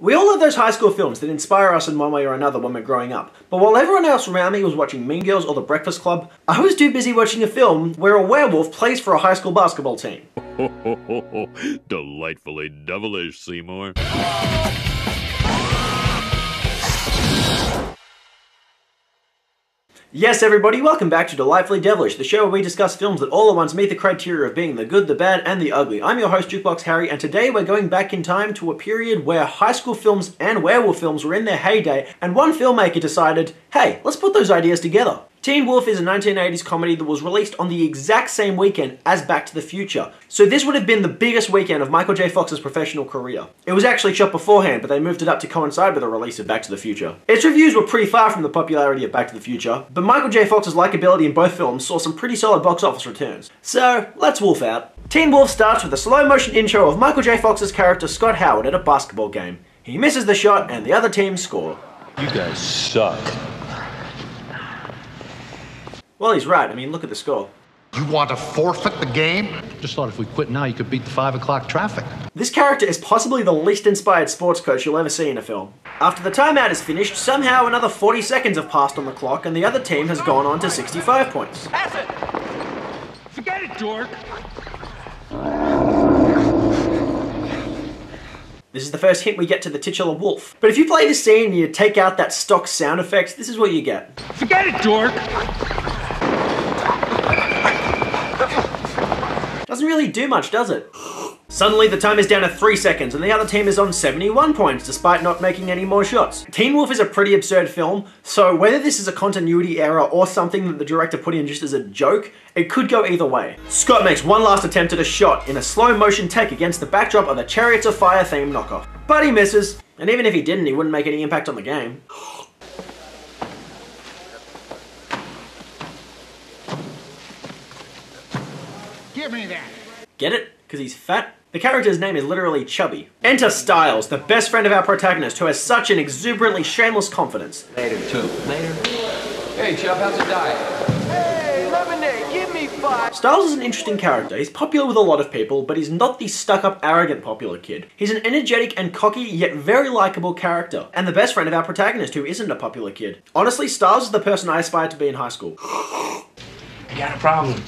We all love those high school films that inspire us in one way or another when we're growing up. But while everyone else around me was watching Mean Girls or The Breakfast Club, I was too busy watching a film where a werewolf plays for a high school basketball team. Delightfully devilish, Seymour. Yes everybody, welcome back to Delightfully Devilish, the show where we discuss films that all at once meet the criteria of being the good, the bad, and the ugly. I'm your host, Jukebox Harry, and today we're going back in time to a period where high school films and werewolf films were in their heyday, and one filmmaker decided, hey, let's put those ideas together. Teen Wolf is a 1980s comedy that was released on the exact same weekend as Back to the Future. So this would have been the biggest weekend of Michael J. Fox's professional career. It was actually shot beforehand, but they moved it up to coincide with the release of Back to the Future. Its reviews were pretty far from the popularity of Back to the Future, but Michael J. Fox's likability in both films saw some pretty solid box office returns. So, let's wolf out. Teen Wolf starts with a slow motion intro of Michael J. Fox's character Scott Howard at a basketball game. He misses the shot and the other team score. You guys suck. Well, he's right. I mean, look at the score. You want to forfeit the game? Just thought if we quit now, you could beat the 5 o'clock traffic. This character is possibly the least inspired sports coach you'll ever see in a film. After the timeout is finished, somehow another 40 seconds have passed on the clock and the other team has gone on to 65 points. Pass it! Forget it, dork! This is the first hint we get to the titular wolf. But if you play this scene and you take out that stock sound effects, this is what you get. Forget it, dork! Doesn't really do much, does it? Suddenly the time is down to 3 seconds and the other team is on 71 points despite not making any more shots. Teen Wolf is a pretty absurd film, so whether this is a continuity error or something that the director put in just as a joke, it could go either way. Scott makes one last attempt at a shot in a slow motion take against the backdrop of a Chariots of Fire theme knockoff. But he misses, and even if he didn't, he wouldn't make any impact on the game. Give me that. Get it? Because he's fat? The character's name is literally Chubby. Enter Styles, the best friend of our protagonist who has such an exuberantly shameless confidence. Later. Hey, Chubb, how's the diet? Hey, lemonade, give me 5. Styles is an interesting character. He's popular with a lot of people, but he's not the stuck-up, arrogant popular kid. He's an energetic and cocky, yet very likable character, and the best friend of our protagonist who isn't a popular kid. Honestly, Styles is the person I aspired to be in high school. You got a problem?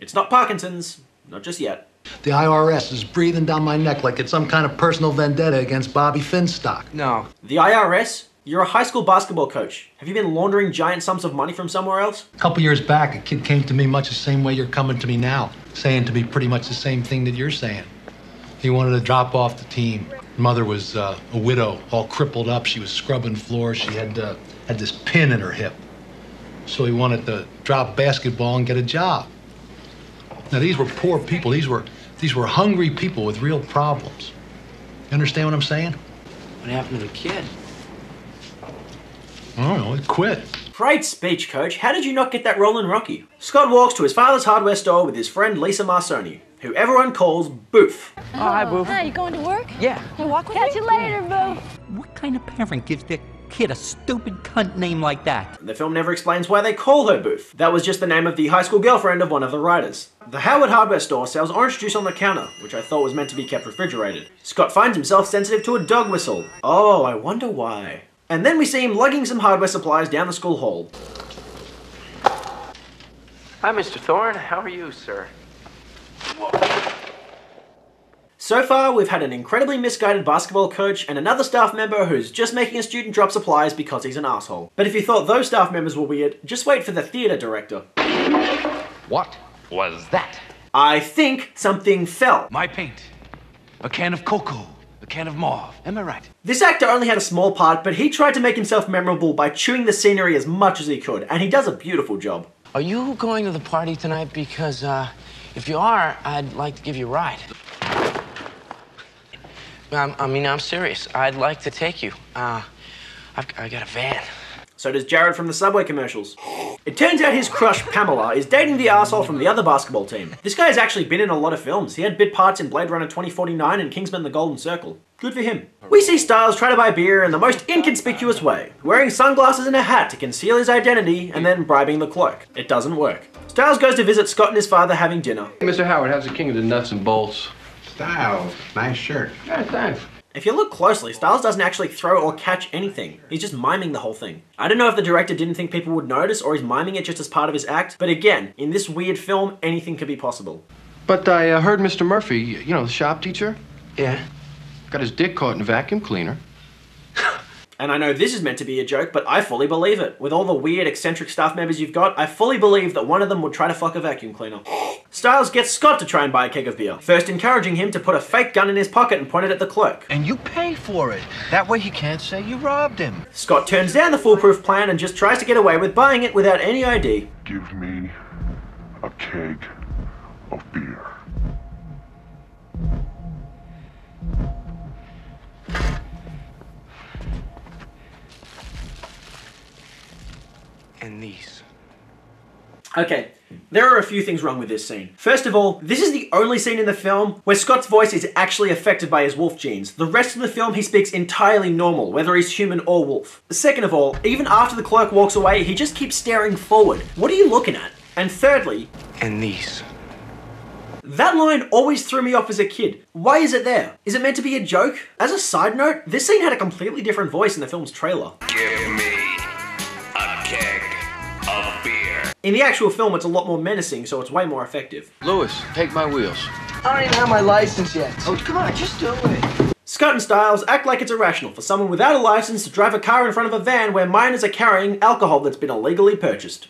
It's not Parkinson's. Not just yet. The IRS is breathing down my neck like it's some kind of personal vendetta against Bobby Finstock. No. The IRS? You're a high school basketball coach. Have you been laundering giant sums of money from somewhere else? A couple years back, a kid came to me much the same way you're coming to me now, saying to me pretty much the same thing that you're saying. He wanted to drop off the team. Mother was a widow, all crippled up. She was scrubbing floors. She had this pin in her hip. So he wanted to drop basketball and get a job. Now, these were poor people. These were hungry people with real problems. You understand what I'm saying? What happened to the kid? I don't know, he quit. Great speech, coach. How did you not get that role in Rocky? Scott walks to his father's hardware store with his friend Lisa Marsoni, who everyone calls Boof. Oh, hi, Boof. Hi, you going to work? Yeah. Can you walk with me? Catch you later, Boof. What kind of parent gives their kid a stupid cunt name like that? The film never explains why they call her Boof. That was just the name of the high school girlfriend of one of the writers. The Howard hardware store sells orange juice on the counter, which I thought was meant to be kept refrigerated. Scott finds himself sensitive to a dog whistle. Oh, I wonder why. And then we see him lugging some hardware supplies down the school hall. Hi, Mr. Thorne. How are you, sir? So far, we've had an incredibly misguided basketball coach and another staff member who's just making a student drop supplies because he's an asshole. But if you thought those staff members were weird, just wait for the theater director. What was that? I think something fell. My paint. A can of cocoa. A can of mauve. Am I right? This actor only had a small part, but he tried to make himself memorable by chewing the scenery as much as he could, and he does a beautiful job. Are you going to the party tonight? Because, if you are, I'd like to give you a ride. I'm serious. I'd like to take you. I got a van. So does Jared from the Subway commercials. It turns out his crush, Pamela, is dating the arsehole from the other basketball team. This guy has actually been in a lot of films. He had bit parts in Blade Runner 2049 and Kingsman: The Golden Circle. Good for him. We see Styles try to buy beer in the most inconspicuous way, wearing sunglasses and a hat to conceal his identity and then bribing the clerk. It doesn't work. Styles goes to visit Scott and his father having dinner. Hey, Mr. Howard, how's the king of the nuts and bolts? Styles, nice shirt. Yeah, thanks. If you look closely, Stiles doesn't actually throw or catch anything. He's just miming the whole thing. I don't know if the director didn't think people would notice or he's miming it just as part of his act, but again, in this weird film, anything could be possible. But I heard Mr. Murphy, you know, the shop teacher, Yeah. got his dick caught in a vacuum cleaner. And I know this is meant to be a joke, but I fully believe it. With all the weird, eccentric staff members you've got, I fully believe that one of them would try to fuck a vacuum cleaner. Stiles gets Scott to try and buy a keg of beer, first encouraging him to put a fake gun in his pocket and point it at the clerk. And you pay for it. That way he can't say you robbed him. Scott turns down the foolproof plan and just tries to get away with buying it without any ID. Give me a keg of beer. And these. Okay, there are a few things wrong with this scene. First of all, this is the only scene in the film where Scott's voice is actually affected by his wolf genes. The rest of the film he speaks entirely normal, whether he's human or wolf. Second of all, even after the clerk walks away, he just keeps staring forward. What are you looking at? And thirdly, And these. that line always threw me off as a kid. Why is it there? Is it meant to be a joke? As a side note, this scene had a completely different voice in the film's trailer. Give me a keg of beer. In the actual film, it's a lot more menacing, so it's way more effective. Lewis, take my wheels. I don't even have my license yet. Oh, come on, just do it. Scott and Stiles act like it's irrational for someone without a license to drive a car in front of a van where minors are carrying alcohol that's been illegally purchased.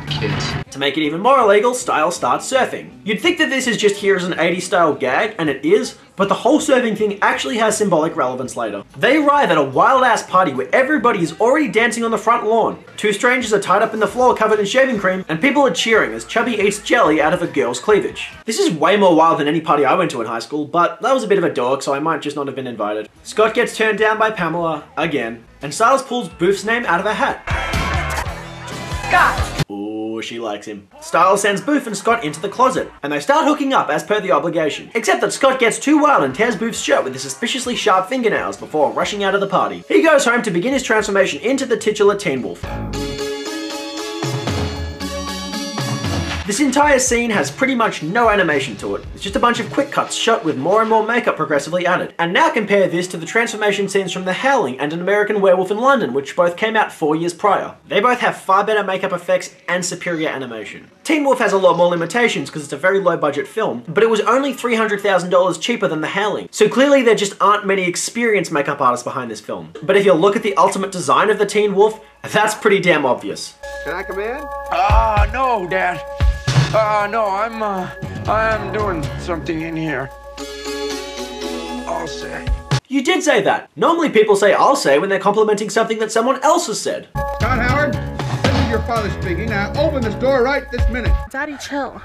Kids. To make it even more illegal, Stiles starts surfing. You'd think that this is just here as an 80s style gag, and it is, but the whole surfing thing actually has symbolic relevance later. They arrive at a wild ass party where everybody is already dancing on the front lawn. Two strangers are tied up in the floor covered in shaving cream, and people are cheering as Chubby eats jelly out of a girl's cleavage. This is way more wild than any party I went to in high school, but that was a bit of a dork, so I might just not have been invited. Scott gets turned down by Pamela, again, and Stiles pulls Boof's name out of a hat. Scott! Ooh, she likes him. Stiles sends Boof and Scott into the closet, and they start hooking up as per the obligation. Except that Scott gets too wild and tears Boof's shirt with his suspiciously sharp fingernails before rushing out of the party. He goes home to begin his transformation into the titular Teen Wolf. This entire scene has pretty much no animation to it. It's just a bunch of quick cuts shot with more and more makeup progressively added. And now compare this to the transformation scenes from The Howling and An American Werewolf in London, which both came out 4 years prior. They both have far better makeup effects and superior animation. Teen Wolf has a lot more limitations because it's a very low budget film, but it was only $300,000 cheaper than The Howling. So clearly there just aren't many experienced makeup artists behind this film. But if you look at the ultimate design of the Teen Wolf, that's pretty damn obvious. Can I come in? No, Dad. No, I'm doing something in here. I'll say. You did say that. Normally people say "I'll say" when they're complimenting something that someone else has said. Scott Howard, this is your father speaking. Now open this door right this minute. Daddy, chill.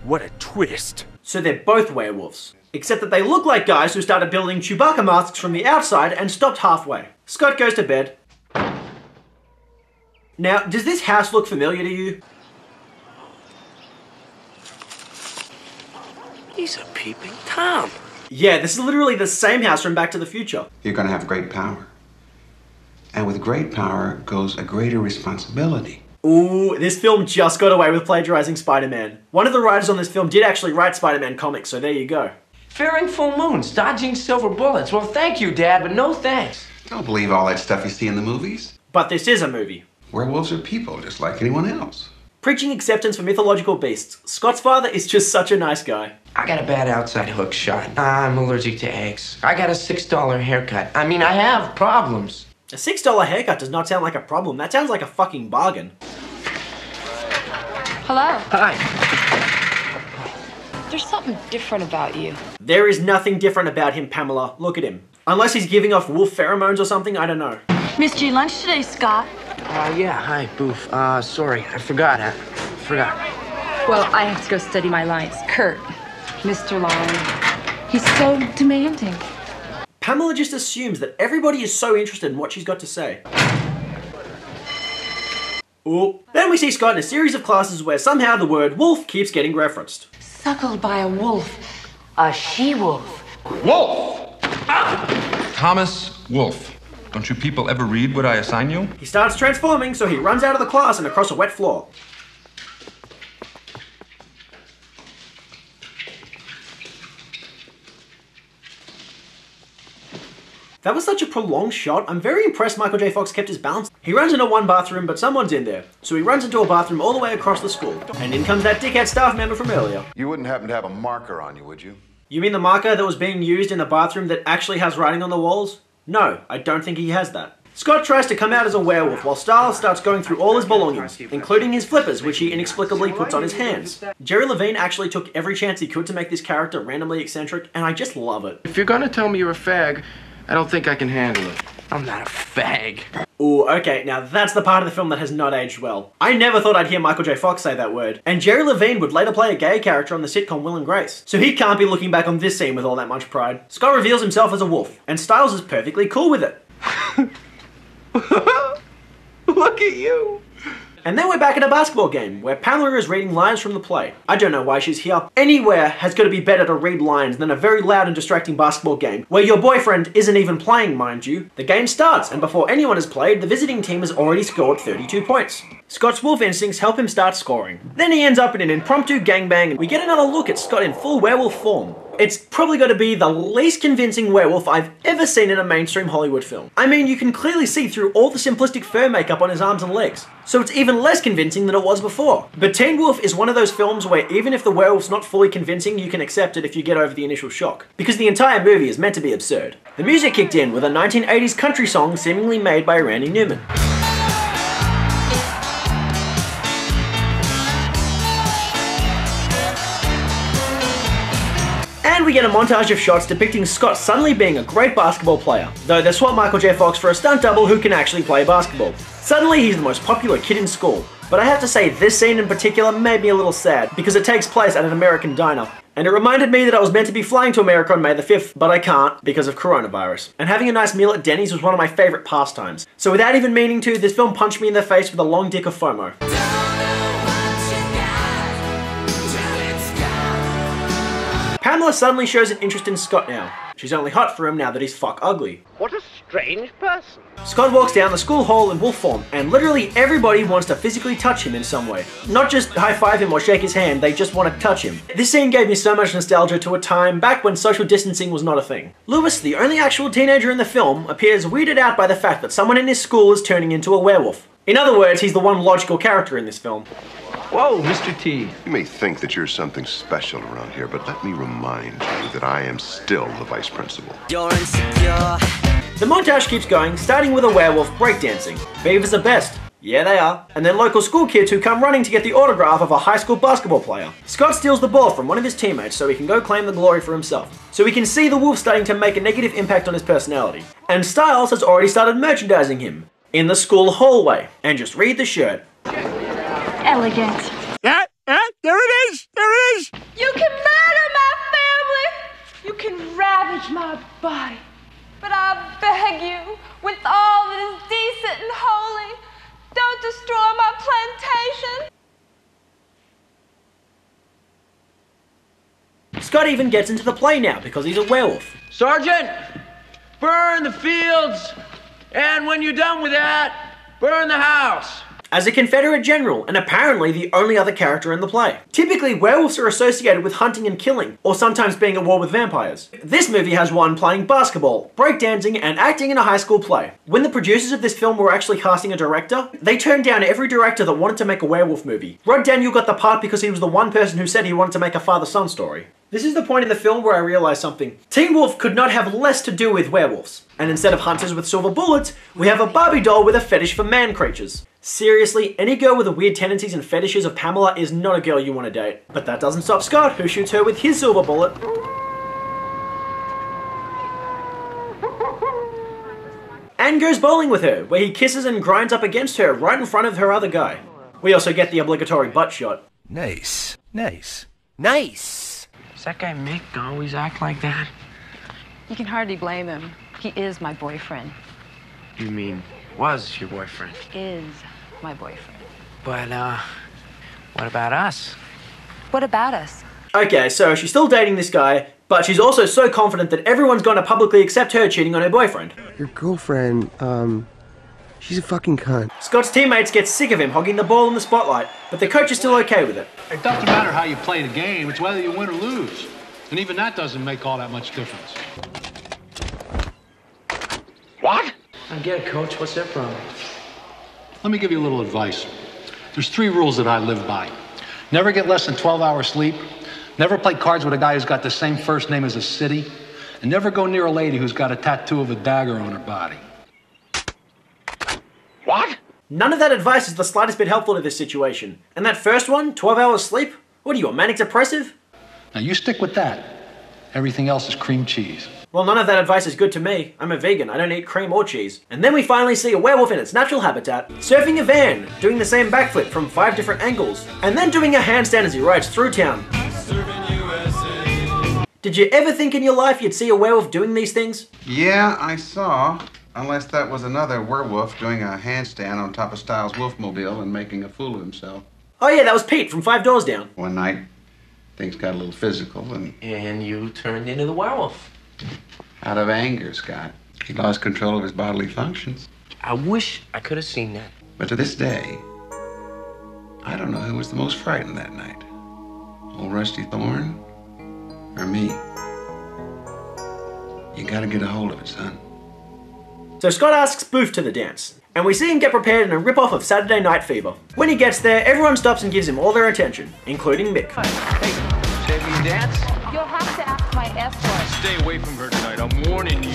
What a twist. So they're both werewolves. Except that they look like guys who started building Chewbacca masks from the outside and stopped halfway. Scott goes to bed. Now, does this house look familiar to you? He's a peeping Tom. Yeah, this is literally the same house from Back to the Future. You're going to have great power. And with great power goes a greater responsibility. Ooh, this film just got away with plagiarizing Spider-Man. One of the writers on this film did actually write Spider-Man comics, so there you go. Fearing full moons, dodging silver bullets. Well, thank you, Dad, but no thanks. Don't believe all that stuff you see in the movies. But this is a movie. Werewolves are people, just like anyone else. Preaching acceptance for mythological beasts, Scott's father is just such a nice guy. I got a bad outside hook shot. I'm allergic to eggs. I got a $6 haircut. I mean, I have problems. A $6 haircut does not sound like a problem. That sounds like a fucking bargain. Hello. Hi. There's something different about you. There is nothing different about him, Pamela. Look at him. Unless he's giving off wolf pheromones or something, I don't know. Missed your lunch today, Scott. Yeah, hi, Boof. Sorry, I forgot. Well, I have to go study my lines. Kurt, Mr. Lowry, he's so demanding. Pamela just assumes that everybody is so interested in what she's got to say. Ooh. Then we see Scott in a series of classes where somehow the word wolf keeps getting referenced. Suckled by a wolf. A she-wolf. Wolf! Thomas Wolfe. Don't you people ever read what I assign you? He starts transforming, so he runs out of the class and across a wet floor. That was such a prolonged shot. I'm very impressed Michael J. Fox kept his balance. He runs into one bathroom, but someone's in there. So he runs into a bathroom all the way across the school. And in comes that dickhead staff member from earlier. You wouldn't happen to have a marker on you, would you? You mean the marker that was being used in the bathroom that actually has writing on the walls? No, I don't think he has that. Scott tries to come out as a werewolf while Styles starts going through all his belongings, including his flippers, which he inexplicably puts on his hands. Jerry Levine actually took every chance he could to make this character randomly eccentric, and I just love it. If you're gonna tell me you're a fag, I don't think I can handle it. I'm not a fag. Ooh, okay, now that's the part of the film that has not aged well. I never thought I'd hear Michael J. Fox say that word. And Jerry Levine would later play a gay character on the sitcom Will and Grace. So he can't be looking back on this scene with all that much pride. Scott reveals himself as a wolf, and Styles is perfectly cool with it. Look at you. And then we're back at a basketball game, where Pamela is reading lines from the play. I don't know why she's here. Anywhere has got to be better to read lines than a very loud and distracting basketball game, where your boyfriend isn't even playing, mind you. The game starts, and before anyone has played, the visiting team has already scored 32 points. Scott's wolf instincts help him start scoring. Then he ends up in an impromptu gangbang, and we get another look at Scott in full werewolf form. It's probably got to be the least convincing werewolf I've ever seen in a mainstream Hollywood film. I mean, you can clearly see through all the simplistic fur makeup on his arms and legs, so it's even less convincing than it was before. But Teen Wolf is one of those films where even if the werewolf's not fully convincing, you can accept it if you get over the initial shock, because the entire movie is meant to be absurd. The music kicked in with a 1980s country song seemingly made by Randy Newman. And we get a montage of shots depicting Scott suddenly being a great basketball player, though they swap Michael J. Fox for a stunt double who can actually play basketball. Suddenly he's the most popular kid in school, but I have to say this scene in particular made me a little sad, because it takes place at an American diner. And it reminded me that I was meant to be flying to America on May the 5th, but I can't because of coronavirus. And having a nice meal at Denny's was one of my favourite pastimes. So without even meaning to, this film punched me in the face with a long dick of FOMO. Pamela suddenly shows an interest in Scott now. She's only hot for him now that he's fuck ugly. What a strange person. Scott walks down the school hall in wolf form, and literally everybody wants to physically touch him in some way. Not just high-five him or shake his hand, they just want to touch him. This scene gave me so much nostalgia to a time back when social distancing was not a thing. Lewis, the only actual teenager in the film, appears weirded out by the fact that someone in his school is turning into a werewolf. In other words, he's the one logical character in this film. Whoa, Mr. T. You may think that you're something special around here, but let me remind you that I am still the vice principal. You're insecure. The montage keeps going, starting with a werewolf breakdancing. Beavers are best. Yeah, they are. And then local school kids who come running to get the autograph of a high school basketball player. Scott steals the ball from one of his teammates so he can go claim the glory for himself. So we can see the wolf starting to make a negative impact on his personality. And Styles has already started merchandising him in the school hallway. And just read the shirt. Elegant. Yeah, there it is! There it is! You can murder my family! You can ravage my body. But I beg you, with all that is decent and holy, don't destroy my plantation. Scott even gets into the play now because he's a werewolf. Sergeant, burn the fields, and when you're done with that, burn the house. As a Confederate general, and apparently the only other character in the play. Typically, werewolves are associated with hunting and killing, or sometimes being at war with vampires. This movie has one playing basketball, breakdancing, and acting in a high school play. When the producers of this film were actually casting a director, they turned down every director that wanted to make a werewolf movie. Rod Daniel got the part because he was the one person who said he wanted to make a father-son story. This is the point in the film where I realized something. Teen Wolf could not have less to do with werewolves. And instead of hunters with silver bullets, we have a Barbie doll with a fetish for man creatures. Seriously, any girl with the weird tendencies and fetishes of Pamela is not a girl you want to date. But that doesn't stop Scott, who shoots her with his silver bullet. And goes bowling with her, where he kisses and grinds up against her right in front of her other guy. We also get the obligatory butt shot. Nice. Nice. Nice. Does that guy Mick always act like that? You can hardly blame him. He is my boyfriend. You mean, was your boyfriend? Is my boyfriend. But, what about us? What about us? Okay, so she's still dating this guy, but she's also so confident that everyone's gonna publicly accept her cheating on her boyfriend. Your girlfriend, she's a fucking cunt. Scott's teammates get sick of him hogging the ball in the spotlight, but the coach is still okay with it. It doesn't matter how you play the game, it's whether you win or lose. And even that doesn't make all that much difference. What? I get it, Coach. What's their problem? Let me give you a little advice. There's 3 rules that I live by. Never get less than 12 hours sleep. Never play cards with a guy who's got the same first name as a city. And never go near a lady who's got a tattoo of a dagger on her body. What? None of that advice is the slightest bit helpful to this situation. And that first one, 12 hours sleep? What are you, a manic depressive? Now you stick with that. Everything else is cream cheese. Well, none of that advice is good to me. I'm a vegan, I don't eat cream or cheese. And then we finally see a werewolf in its natural habitat, surfing a van, doing the same backflip from 5 different angles, and then doing a handstand as he rides through town. Did you ever think in your life you'd see a werewolf doing these things? Yeah, I saw. Unless that was another werewolf doing a handstand on top of Styles' Wolfmobile and making a fool of himself. Oh yeah, that was Pete from 5 Doors Down. One night, things got a little physical and... And you turned into the werewolf. Out of anger, Scott. He lost control of his bodily functions. I wish I could have seen that. But to this day, I don't know who was the most frightened that night. Old Rusty Thorn or me. You gotta get a hold of it, son. So Scott asks Booth to the dance, and we see him get prepared in a rip-off of Saturday Night Fever. When he gets there, everyone stops and gives him all their attention, including Mick. Hey, shall we dance? You'll have to ask my escort. Stay away from her tonight, I'm warning you.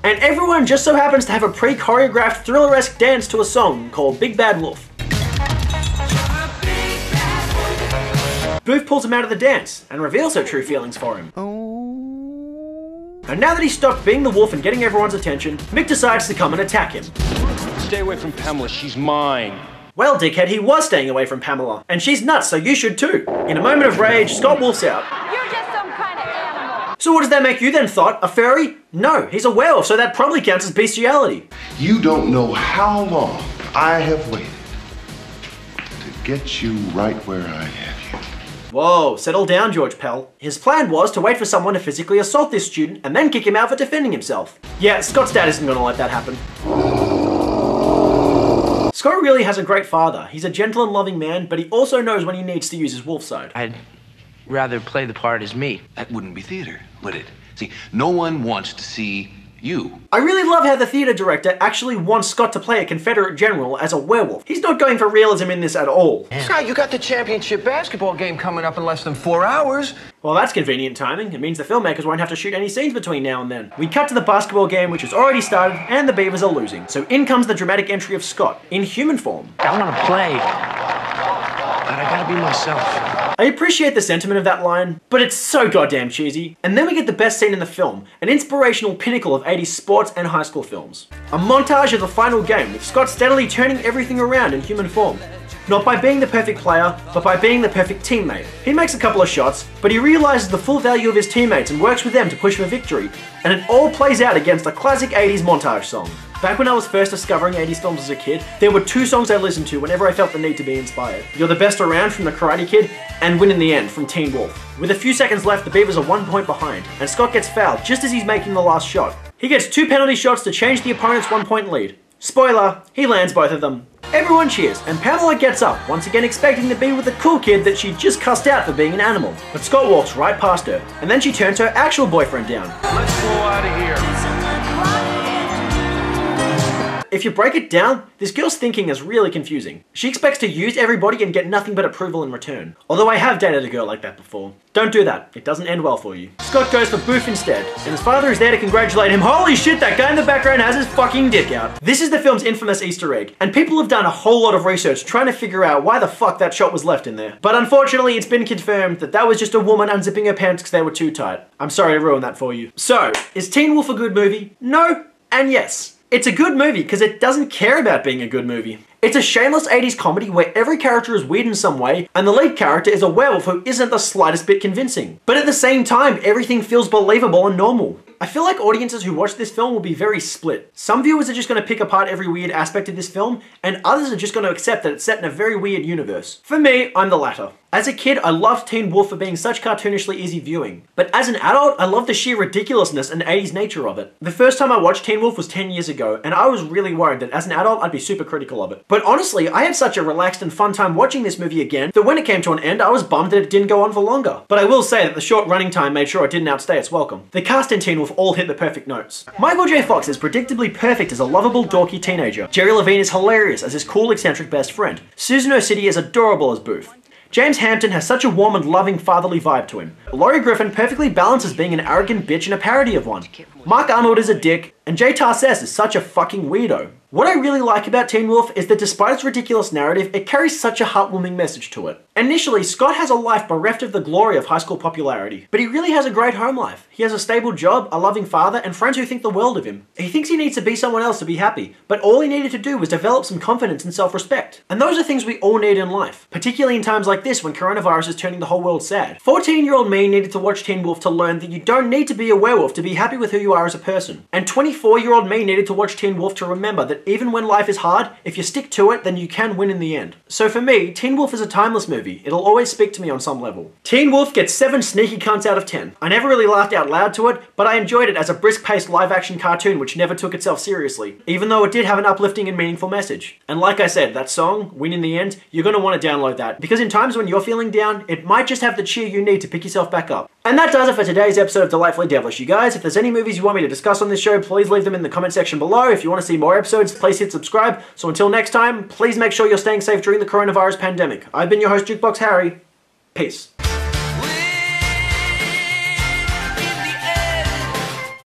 And everyone just so happens to have a pre-choreographed thriller-esque dance to a song called Big Bad Wolf. Booth pulls him out of the dance and reveals her true feelings for him. And now that he's stopped being the wolf and getting everyone's attention, Mick decides to come and attack him. Stay away from Pamela, she's mine. Well, dickhead, he was staying away from Pamela, and she's nuts, so you should too. In a moment of rage, Scott wolfs out. You're just some kind of animal. So what does that make you then, Thought? A furry? No, he's a werewolf, so that probably counts as bestiality. You don't know how long I have waited to get you right where I have you. Whoa, settle down, George Pell. His plan was to wait for someone to physically assault this student and then kick him out for defending himself. Yeah, Scott's dad isn't gonna let that happen. Scott really has a great father. He's a gentle and loving man, but he also knows when he needs to use his wolf side. I'd rather play the part as me. That wouldn't be theater, would it? See, no one wants to see you. I really love how the theatre director actually wants Scott to play a Confederate general as a werewolf. He's not going for realism in this at all. Scott, you got the championship basketball game coming up in less than 4 hours. Well, that's convenient timing. It means the filmmakers won't have to shoot any scenes between now and then. We cut to the basketball game, which has already started, and the Beavers are losing. So in comes the dramatic entry of Scott, in human form. I want to play, but I gotta be myself. I appreciate the sentiment of that line, but it's so goddamn cheesy. And then we get the best scene in the film, an inspirational pinnacle of 80s sports and high school films. A montage of the final game, with Scott steadily turning everything around in human form. Not by being the perfect player, but by being the perfect teammate. He makes a couple of shots, but he realizes the full value of his teammates and works with them to push for victory. And it all plays out against a classic 80s montage song. Back when I was first discovering 80s films as a kid, there were 2 songs I listened to whenever I felt the need to be inspired. You're the Best Around from The Karate Kid, and Win in the End from Teen Wolf. With a few seconds left, the Beavers are 1 point behind, and Scott gets fouled just as he's making the last shot. He gets 2 penalty shots to change the opponent's 1 point lead. Spoiler, he lands both of them. Everyone cheers, and Pamela gets up, once again expecting to be with the cool kid that she just cussed out for being an animal. But Scott walks right past her, and then she turns her actual boyfriend down. Let's go out of here. If you break it down, this girl's thinking is really confusing. She expects to use everybody and get nothing but approval in return. Although I have dated a girl like that before. Don't do that, it doesn't end well for you. Scott goes for Booth instead, and his father is there to congratulate him. Holy shit, that guy in the background has his fucking dick out. This is the film's infamous Easter egg, and people have done a whole lot of research trying to figure out why the fuck that shot was left in there. But unfortunately, it's been confirmed that that was just a woman unzipping her pants because they were too tight. I'm sorry to ruin that for you. So, is Teen Wolf a good movie? No, and yes. It's a good movie because it doesn't care about being a good movie. It's a shameless 80s comedy where every character is weird in some way, and the lead character is a werewolf who isn't the slightest bit convincing. But at the same time, everything feels believable and normal. I feel like audiences who watch this film will be very split. Some viewers are just going to pick apart every weird aspect of this film, and others are just going to accept that it's set in a very weird universe. For me, I'm the latter. As a kid, I loved Teen Wolf for being such cartoonishly easy viewing. But as an adult, I love the sheer ridiculousness and 80s nature of it. The first time I watched Teen Wolf was 10 years ago, and I was really worried that as an adult, I'd be super critical of it. But honestly, I had such a relaxed and fun time watching this movie again that when it came to an end, I was bummed that it didn't go on for longer. But I will say that the short running time made sure it didn't outstay its welcome. The cast in Teen Wolf all hit the perfect notes. Michael J. Fox is predictably perfect as a lovable, dorky teenager. Jerry Levine is hilarious as his cool, eccentric best friend. Susan O'City is adorable as Booth. James Hampton has such a warm and loving fatherly vibe to him. Laurie Griffin perfectly balances being an arrogant bitch and a parody of one. Mark Arnold is a dick, and Jay Tarsess is such a fucking weirdo. What I really like about Teen Wolf is that despite its ridiculous narrative, it carries such a heartwarming message to it. Initially, Scott has a life bereft of the glory of high school popularity, but he really has a great home life. He has a stable job, a loving father, and friends who think the world of him. He thinks he needs to be someone else to be happy, but all he needed to do was develop some confidence and self-respect. And those are things we all need in life, particularly in times like this when coronavirus is turning the whole world sad. 14-year-old me needed to watch Teen Wolf to learn that you don't need to be a werewolf to be happy with who you are as a person. And 24-year-old me needed to watch Teen Wolf to remember that even when life is hard, if you stick to it, then you can win in the end. So for me, Teen Wolf is a timeless movie. It'll always speak to me on some level. Teen Wolf gets 7 sneaky cunts out of 10. I never really laughed out loud to it, but I enjoyed it as a brisk-paced live-action cartoon which never took itself seriously, even though it did have an uplifting and meaningful message. And like I said, that song, Win in the End, you're gonna want to download that, because in times when you're feeling down, it might just have the cheer you need to pick yourself back up. And that does it for today's episode of Delightfully Devilish. You guys, if there's any movies you want me to discuss on this show, please leave them in the comment section below. If you want to see more episodes, please hit subscribe. So until next time, please make sure you're staying safe during the coronavirus pandemic. I've been your host, Jukebox Harry. Peace.